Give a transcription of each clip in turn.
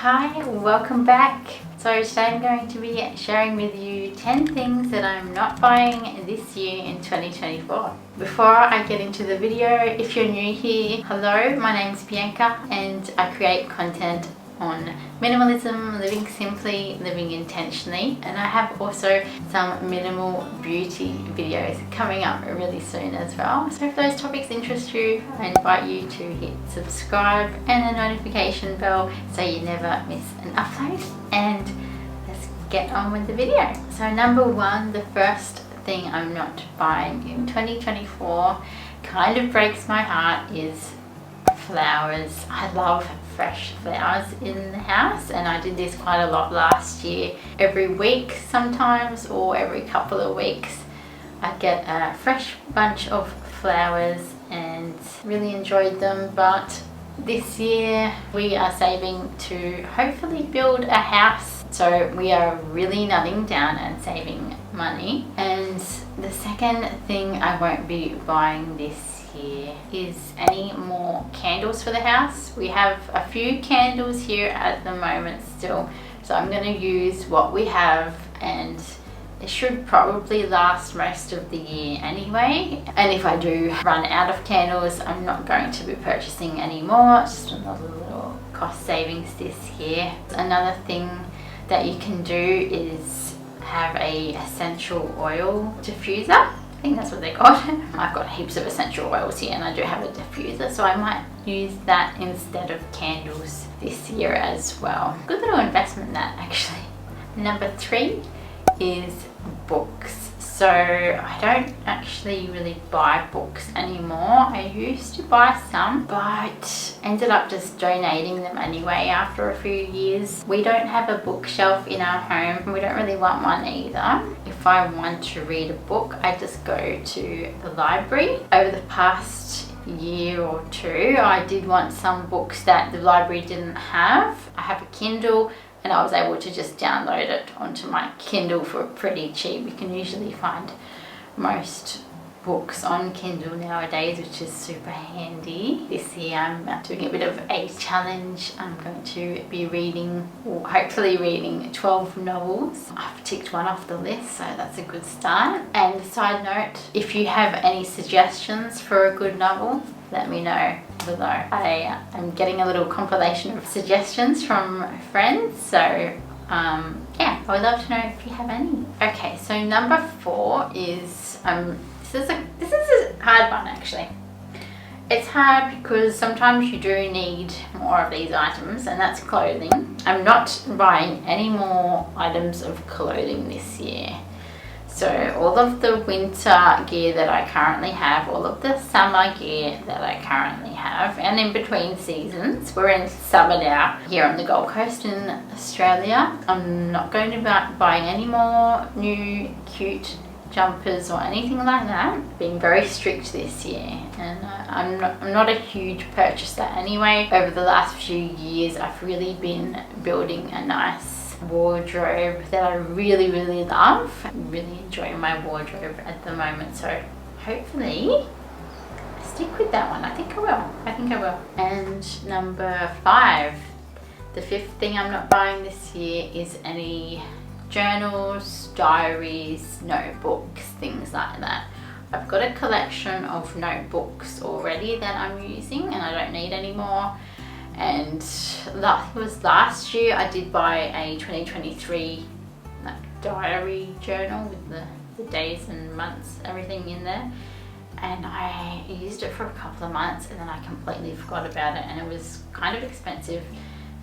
Hi, welcome back. So today I'm going to be sharing with you 10 things that I'm not buying this year in 2024. Before I get into the video, if you're new here, hello, my name's Bianca and I create content on minimalism, living simply, living intentionally, and I have also some minimal beauty videos coming up really soon as well. So if those topics interest you, I invite you to hit subscribe and the notification bell so you never miss an upload. And let's get on with the video. So number one, the first thing I'm not buying in 2024 kind of breaks my heart is flowers. I love fresh flowers in the house, and I did this quite a lot last year. Every week sometimes, or every couple of weeks, I'd get a fresh bunch of flowers and really enjoyed them. But this year we are saving to hopefully build a house, so we are really nutting down and saving money. And the second thing I won't be buying this year is any more candles for the house. We have a few candles here at the moment still, so I'm going to use what we have, and it should probably last most of the year anyway. And if I do run out of candles, I'm not going to be purchasing any more. It's just another little cost savings this year. Another thing that you can do is have a essential oil diffuser. I think that's what they're called. I've got heaps of essential oils here and I do have a diffuser, so I might use that instead of candles this year as well. Good little investment that actually. Number 3 is books. So I don't actually really buy books anymore. I used to buy some, but ended up just donating them anyway after a few years. We don't have a bookshelf in our home. We don't really want one either. If I want to read a book, I just go to the library. Over the past year or two, I did want some books that the library didn't have. I have a Kindle, and I was able to just download it onto my Kindle for pretty cheap. You can usually find most books on Kindle nowadays, which is super handy. This year I'm doing a bit of a challenge. I'm going to be reading, or hopefully reading, 12 novels. I've ticked one off the list, so that's a good start. And side note, if you have any suggestions for a good novel, let me know below. I am getting a little compilation of suggestions from friends, so yeah, I would love to know if you have any. Okay, so number 4 is this is a hard one actually. It's hard because sometimes you do need more of these items, and that's clothing. I'm not buying any more items of clothing this year. So all of the winter gear that I currently have, all of the summer gear that I currently have, and in between seasons, we're in summer now here on the Gold Coast in Australia. I'm not going to be buying any more new cute jumpers or anything like that. Being very strict this year, and I'm not a huge purchaser anyway. Over the last few years, I've really been building a nice wardrobe that I really love. I'm really enjoying my wardrobe at the moment, so hopefully I stick with that one. I think I will. And number 5, the 5th thing I'm not buying this year is any journals, diaries, notebooks, things like that. I've got a collection of notebooks already that I'm using, and I don't need any more. And it was last year I did buy a 2023 diary journal with the days and months, everything in there, and I used it for a couple of months and then I completely forgot about it, and it was kind of expensive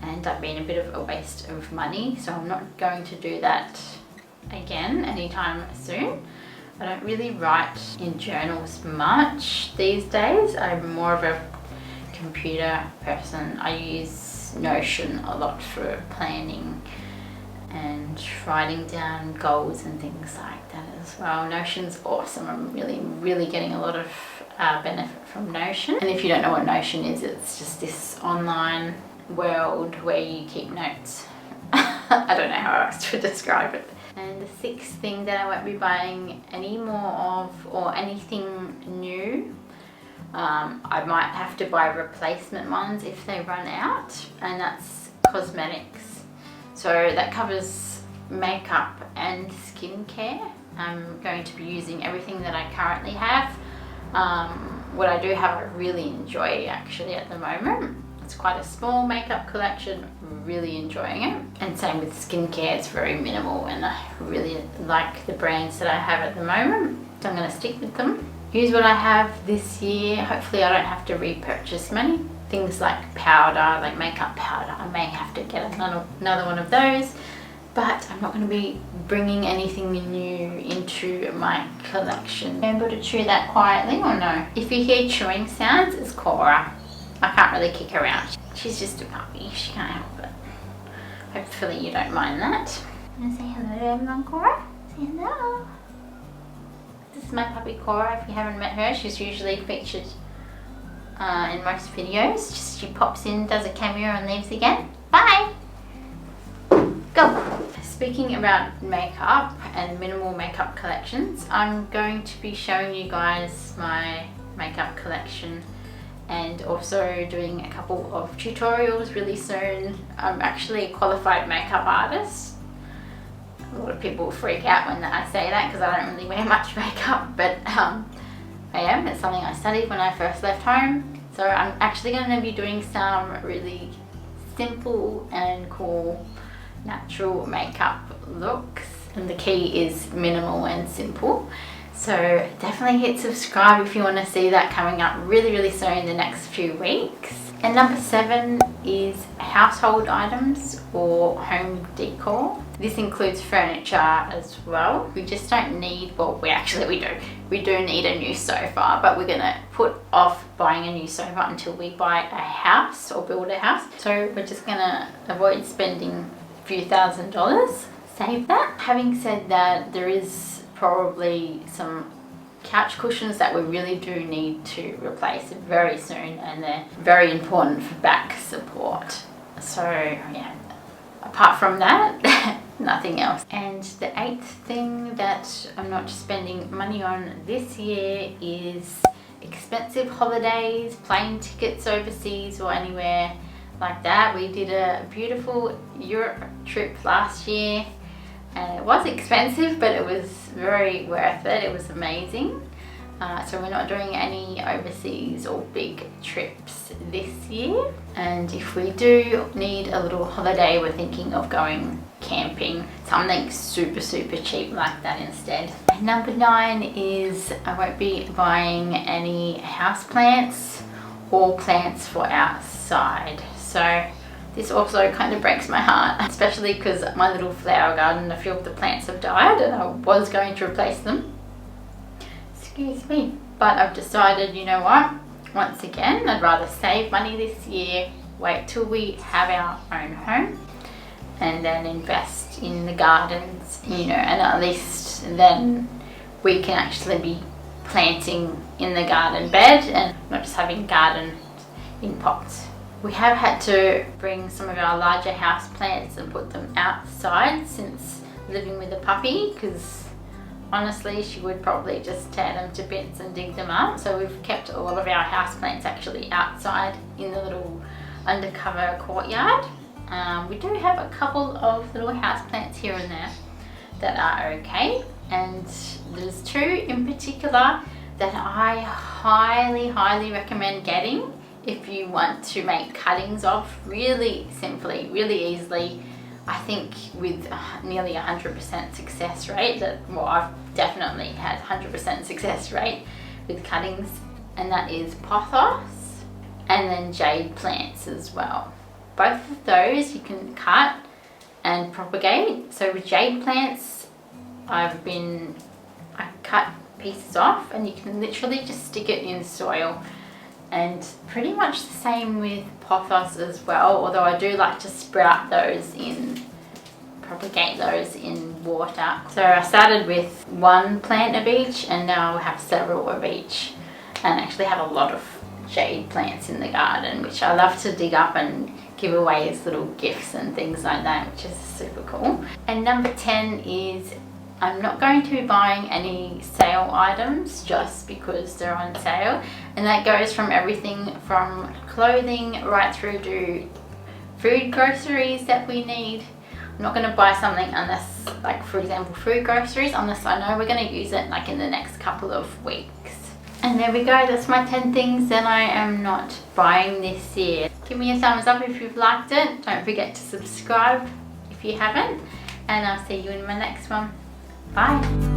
and ended up being a bit of a waste of money. So I'm not going to do that again anytime soon. I don't really write in journals much these days. I'm more of a computer person. I use Notion a lot for planning and writing down goals and things like that as well. Notion's awesome. I'm really getting a lot of benefit from Notion. And if you don't know what Notion is, it's just this online world where you keep notes. I don't know how else to describe it. And the 6th thing that I won't be buying any more of, or anything new, I might have to buy replacement ones if they run out, and that's cosmetics. So that covers makeup and skincare. I'm going to be using everything that I currently have. What I do have, I really enjoy actually at the moment. It's quite a small makeup collection, really enjoying it. And same with skincare, it's very minimal and I really like the brands that I have at the moment. So I'm going to stick with them. Use what I have this year. Hopefully I don't have to repurchase many. Things like powder, like makeup powder, I may have to get another one of those. But I'm not going to be bringing anything new into my collection. Able to chew that quietly or no? If you hear chewing sounds, it's Cora. I can't really kick her out. She's just a puppy, she can't help it. Hopefully you don't mind that. I'm gonna say hello to everyone, Cora. Say hello. This is my puppy Cora. If you haven't met her, she's usually featured in most videos. Just she pops in, does a cameo and leaves again. Bye! Go! Speaking about makeup and minimal makeup collections, I'm going to be showing you guys my makeup collection and also doing a couple of tutorials really soon. I'm actually a qualified makeup artist. A lot of people freak out when I say that because I don't really wear much makeup, but I am. It's something I studied when I first left home. So I'm actually going to be doing some really simple and cool natural makeup looks, and the key is minimal and simple. So definitely hit subscribe if you want to see that coming up really soon in the next few weeks. And number 7 is household items or home decor. This includes furniture as well. We just don't need, well we do need a new sofa, but we're gonna put off buying a new sofa until we buy a house or build a house. So we're just gonna avoid spending a few $1,000s, save that. Having said that, there is probably some couch cushions that we really do need to replace very soon, and they're very important for back support. So yeah, apart from that, nothing else. And the 8th thing that I'm not spending money on this year is expensive holidays, plane tickets overseas or anywhere like that. We did a beautiful Europe trip last year and it was expensive, but it was very worth it. It was amazing. So we're not doing any overseas or big trips this year. And if we do need a little holiday, we're thinking of going camping, something super cheap like that instead. And number 9 is I won't be buying any house plants or plants for outside. So this also kind of breaks my heart, especially because my little flower garden, a few of the plants have died and I was going to replace them. Excuse me. But I've decided, you know what, once again, I'd rather save money this year, wait till we have our own home, and then invest in the gardens, you know, and at least then we can actually be planting in the garden bed and not just having gardens in pots. We have had to bring some of our larger house plants and put them outside since living with a puppy, because honestly she would probably just tear them to bits and dig them up. So we've kept a lot of our house plants actually outside in the little undercover courtyard. We do have a couple of little house plants here and there that are okay, and there's 2 in particular that I highly recommend getting if you want to make cuttings of really simply, really easily. I think with nearly 100% success rate, well, I've definitely had 100% success rate with cuttings, and that is pothos and then jade plants as well. Both of those you can cut and propagate. So with jade plants, I cut pieces off and you can literally just stick it in soil. And pretty much the same with pothos as well, although I do like to sprout those propagate those in water. So I started with 1 plant of each and now I have several of each, and actually have a lot of jade plants in the garden, which I love to dig up and give away as little gifts and things like that, which is super cool. And number 10 is I'm not going to be buying any sale items just because they're on sale, and that goes from everything from clothing right through to food groceries that we need. I'm not going to buy something unless, like for example food groceries, unless I know we're going to use it like in the next couple of weeks. And there we go, that's my 10 things that I am not buying this year. Give me a thumbs up if you've liked it. Don't forget to subscribe if you haven't. And I'll see you in my next one. Bye.